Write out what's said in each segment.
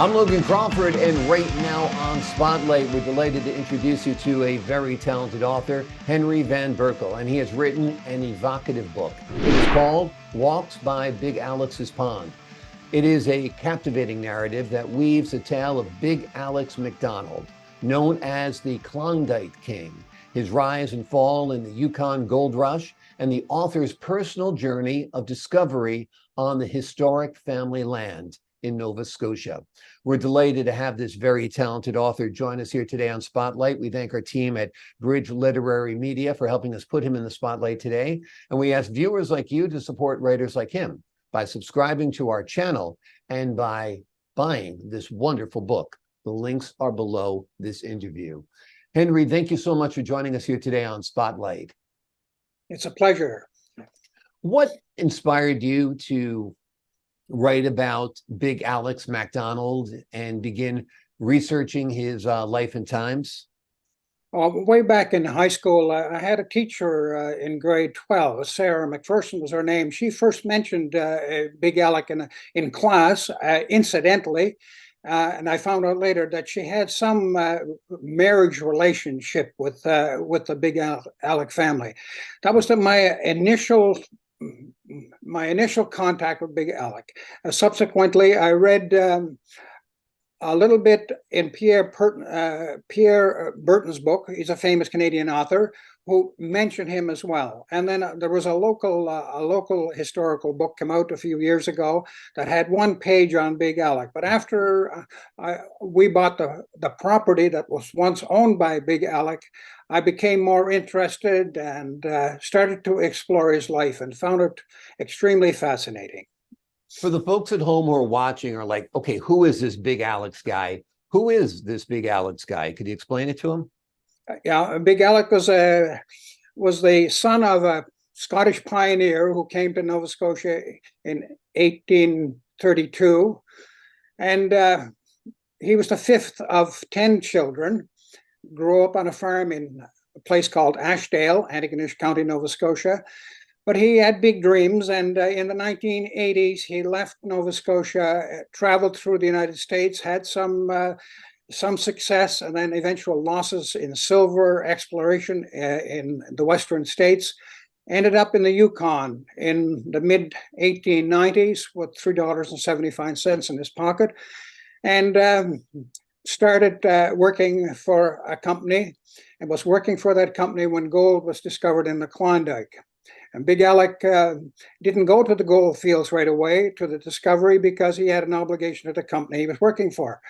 I'm Logan Crawford, and right now on Spotlight, we're delighted to introduce you to a very talented author, Henry Van Berkel, and he has written an evocative book. It is called Walks by Big Alex's Pond. It is a captivating narrative that weaves a tale of Big Alex MacDonald, known as the Klondike King, his rise and fall in the Yukon gold rush, and the author's personal journey of discovery on the historic family land in Nova Scotia. We're delighted to have this very talented author join us here today on Spotlight. We thank our team at Bridge Literary Media for helping us put him in the spotlight today. And we ask viewers like you to support writers like him by subscribing to our channel and by buying this wonderful book. The links are below this interview. Henry, thank you so much for joining us here today on Spotlight. It's a pleasure. What inspired you to write about Big Alex MacDonald and begin researching his life and times? Way back in high school, I had a teacher in grade 12, Sarah McPherson was her name. She first mentioned Big Alec in class, incidentally, and I found out later that she had some marriage relationship with the Big Alec family. That was my initial contact with Big Alec. Subsequently, I read a little bit in Pierre Berton's book. He's a famous Canadian author who mentioned him as well. And then there was a local historical book come out a few years ago that had one page on Big Alec. But after we bought the property that was once owned by Big Alec, I became more interested and started to explore his life and found it extremely fascinating. For the folks at home who are watching are like, okay, who is this Big Alex guy? Who is this Big Alex guy? Could you explain it to him? Yeah, Big Alec was the son of a Scottish pioneer who came to Nova Scotia in 1832. And he was the fifth of 10 children, grew up on a farm in a place called Ashdale, Antigonish County, Nova Scotia. But he had big dreams, and in the 1980s, he left Nova Scotia, traveled through the United States, had some success, and then eventual losses in silver exploration in the western states. Ended up in the Yukon in the mid-1890s with $3.75 in his pocket, and started working for a company, and was working for that company when gold was discovered in the Klondike. And Big Alec didn't go to the gold fields right away, to the discovery, because he had an obligation to the company he was working for.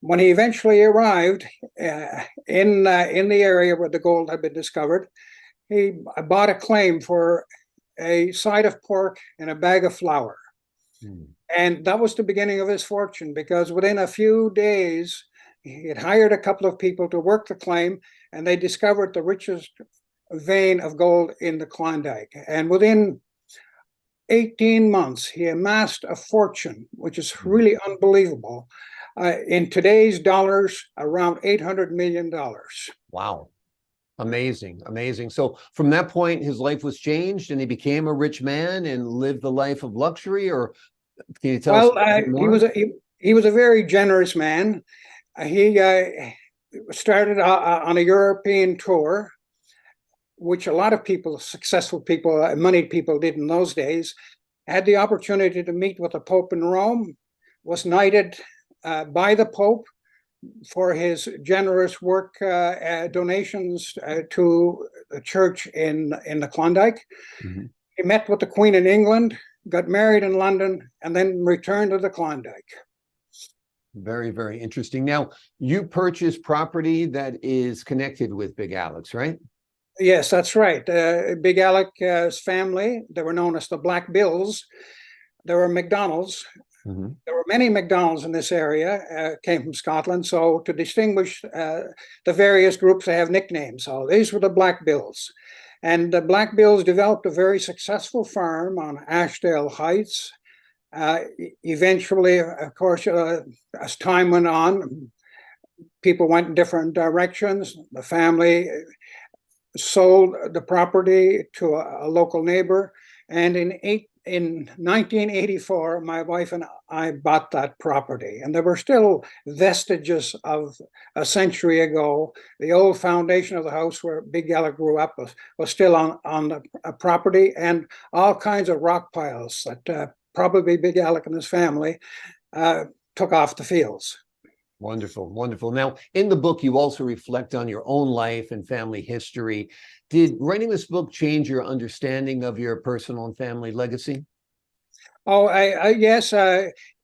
When he eventually arrived in the area where the gold had been discovered, he bought a claim for a side of pork and a bag of flour. And that was the beginning of his fortune, because within a few days, he had hired a couple of people to work the claim, and they discovered the richest vein of gold in the Klondike. And within 18 months, he amassed a fortune, which is really unbelievable. In today's dollars, around $800 million. Wow. Amazing, amazing. So from that point, his life was changed and he became a rich man and lived the life of luxury, or can you tell us more? He was a very generous man. He started on a European tour, which a lot of people, successful people, moneyed people did in those days. Had the opportunity to meet with the Pope in Rome, was knighted by the Pope for his generous work, donations to the church in the Klondike. Mm-hmm. He met with the Queen in England, got married in London, and then returned to the Klondike. Very, very interesting. Now, you purchased property that is connected with Big Alex, right? Yes, that's right. Big Alec's family, they were known as the Black Bills. There were MacDonalds. Mm-hmm. There were many MacDonalds in this area, came from Scotland. So to distinguish the various groups, they have nicknames. So these were the Black Bills. And the Black Bills developed a very successful farm on Ashdale Heights. Eventually, of course, as time went on, people went in different directions. The family sold the property to a local neighbor. And in in 1984, my wife and I bought that property, and there were still vestiges of a century ago. The old foundation of the house where Big Ella grew up was still on the property, and all kinds of rock piles that probably Big Alec and his family took off the fields. Wonderful, wonderful. Now, in the book, you also reflect on your own life and family history. Did writing this book change your understanding of your personal and family legacy? Oh, yes,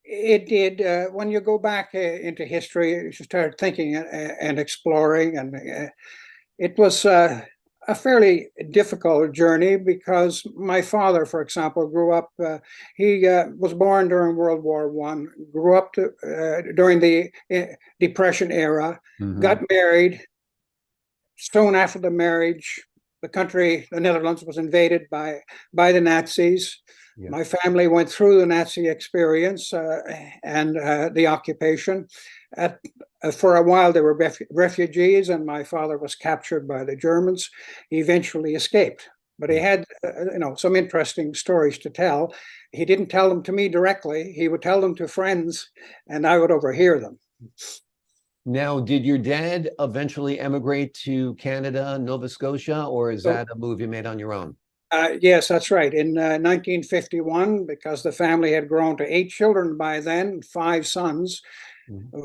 it did. When you go back into history, you start thinking and exploring, and it was a fairly difficult journey because my father, for example, grew up. He was born during World War I, grew up during the Depression era, got married. Soon after the marriage, the country, the Netherlands, was invaded by the Nazis. Yeah. My family went through the Nazi experience and the occupation. For a while, they were refugees, and my father was captured by the Germans. He eventually escaped, but he had, some interesting stories to tell. He didn't tell them to me directly. He would tell them to friends, and I would overhear them. Now, did your dad eventually emigrate to Canada, Nova Scotia, or is that a move you made on your own? Yes, that's right. In 1951, because the family had grown to 8 children by then, 5 sons,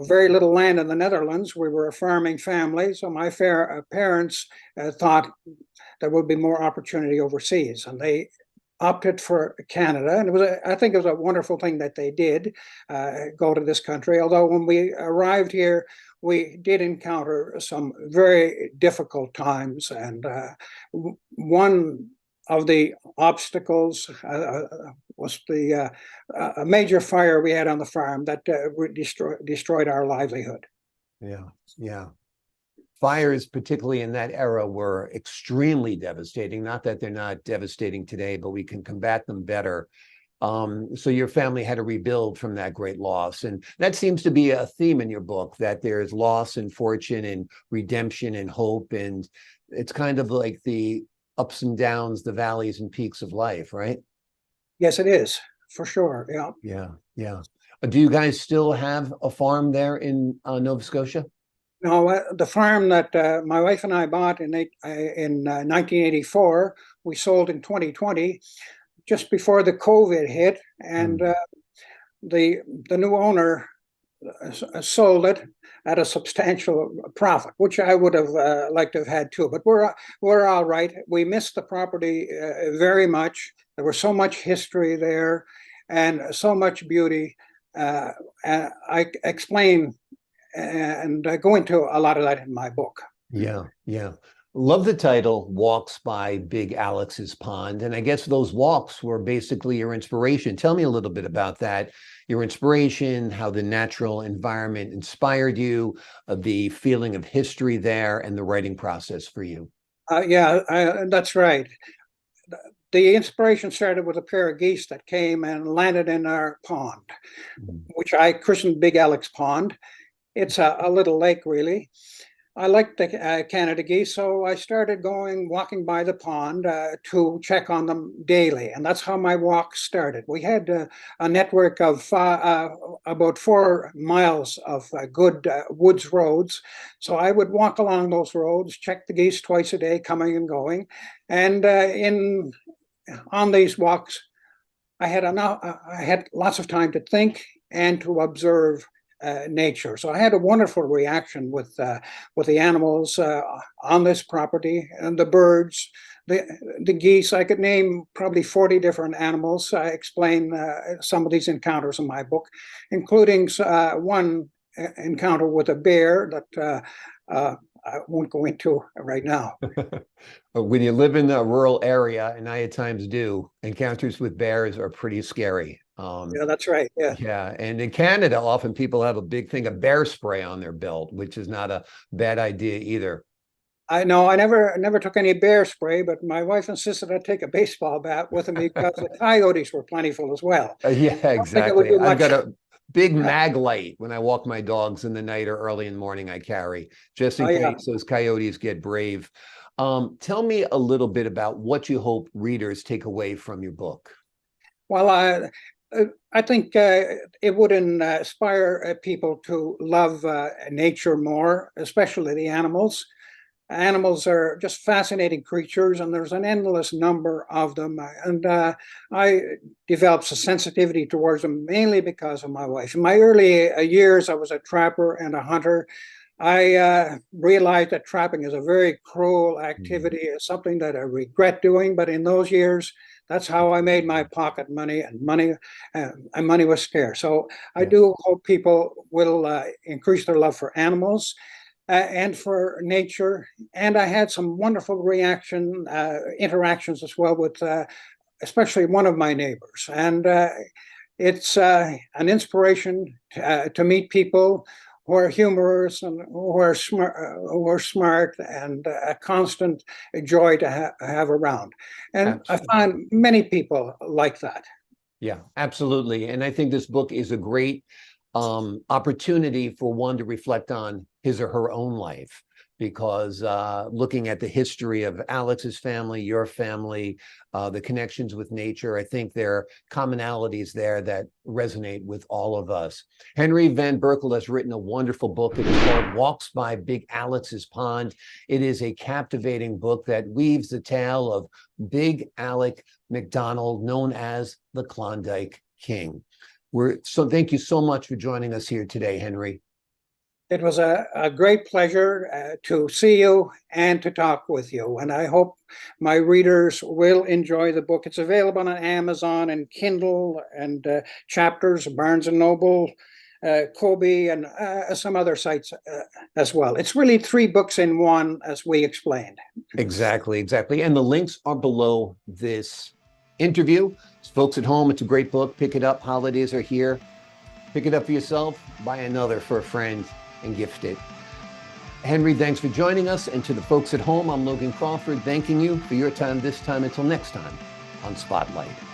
very little land in the Netherlands. We were a farming family, so my parents thought there would be more opportunity overseas, and they opted for Canada. And I think it was a wonderful thing that they did go to this country. Although when we arrived here, we did encounter some very difficult times, and one of the obstacles was a major fire we had on the farm that destroyed our livelihood. Yeah, yeah. Fires, particularly in that era, were extremely devastating. Not that they're not devastating today, but we can combat them better. So your family had to rebuild from that great loss. And that seems to be a theme in your book, that there's loss and fortune and redemption and hope. And it's kind of like the ups and downs, the valleys and peaks of life, right? Yes, it is, for sure. Yeah. Yeah, yeah. Do you guys still have a farm there in Nova Scotia? No, the farm that my wife and I bought in 1984, we sold in 2020, just before the COVID hit, and the new owner sold it at a substantial profit, which I would have liked to have had too. But we're all right. We missed the property very much. There was so much history there, and so much beauty. I explain and go into a lot of that in my book. Yeah, yeah. Love the title, Walks by Big Alex's Pond. And I guess those walks were basically your inspiration. Tell me a little bit about that, your inspiration, how the natural environment inspired you, the feeling of history there, and the writing process for you. That's right. The inspiration started with a pair of geese that came and landed in our pond, which I christened Big Alex Pond. It's a little lake, really. I liked the Canada geese, so I started walking by the pond to check on them daily, and that's how my walk started. We had a network of about 4 miles of good woods roads, so I would walk along those roads, check the geese twice a day, coming and going, and on these walks, I had lots of time to think and to observe nature. So I had a wonderful reaction with the animals on this property, and the birds, the geese. I could name probably 40 different animals. I explain some of these encounters in my book, including one encounter with a bear that I won't go into right now. When you live in a rural area, and I at times do, encounters with bears are pretty scary. Yeah, that's right. Yeah. Yeah. And in Canada, often people have a big thing of bear spray on their belt, which is not a bad idea either. I know I never took any bear spray, but my wife insisted I take a baseball bat with me because the coyotes were plentiful as well. Yeah, exactly. I've got a big mag light when I walk my dogs in the night or early in the morning. I carry just in case those coyotes get brave. Tell me a little bit about what you hope readers take away from your book. Well, I think it would inspire people to love nature more, especially the animals. Animals are just fascinating creatures, and there's an endless number of them. And I developed a sensitivity towards them mainly because of my wife. In my early years, I was a trapper and a hunter. I realized that trapping is a very cruel activity. It's something that I regret doing, but in those years, that's how I made my pocket money, and money was scarce. So I Yeah. do hope people will increase their love for animals and for nature. And I had some wonderful interactions as well with, especially one of my neighbors. And it's an inspiration to meet people who are humorous and who are smart, and a constant joy to have around. And Absolutely. I find many people like that. Yeah, absolutely. And I think this book is a great opportunity for one to reflect on his or her own life, because looking at the history of Alex's family, your family, the connections with nature, I think there are commonalities there that resonate with all of us. Henry Van Berkel has written a wonderful book. It is called Walks by Big Alex's Pond. It is a captivating book that weaves the tale of Big Alex MacDonald, known as the Klondike King. Thank you so much for joining us here today, Henry. It was a great pleasure to see you and to talk with you. And I hope my readers will enjoy the book. It's available on Amazon and Kindle and Chapters, Barnes & Noble, Kobe, and some other sites as well. It's really 3 books in one, as we explained. Exactly, exactly. And the links are below this interview. Folks at home, it's a great book. Pick it up. Holidays are here. Pick it up for yourself, buy another for a friend, and gift it. Henry, thanks for joining us. And to the folks at home, I'm Logan Crawford, thanking you for your time this time. Until next time on Spotlight.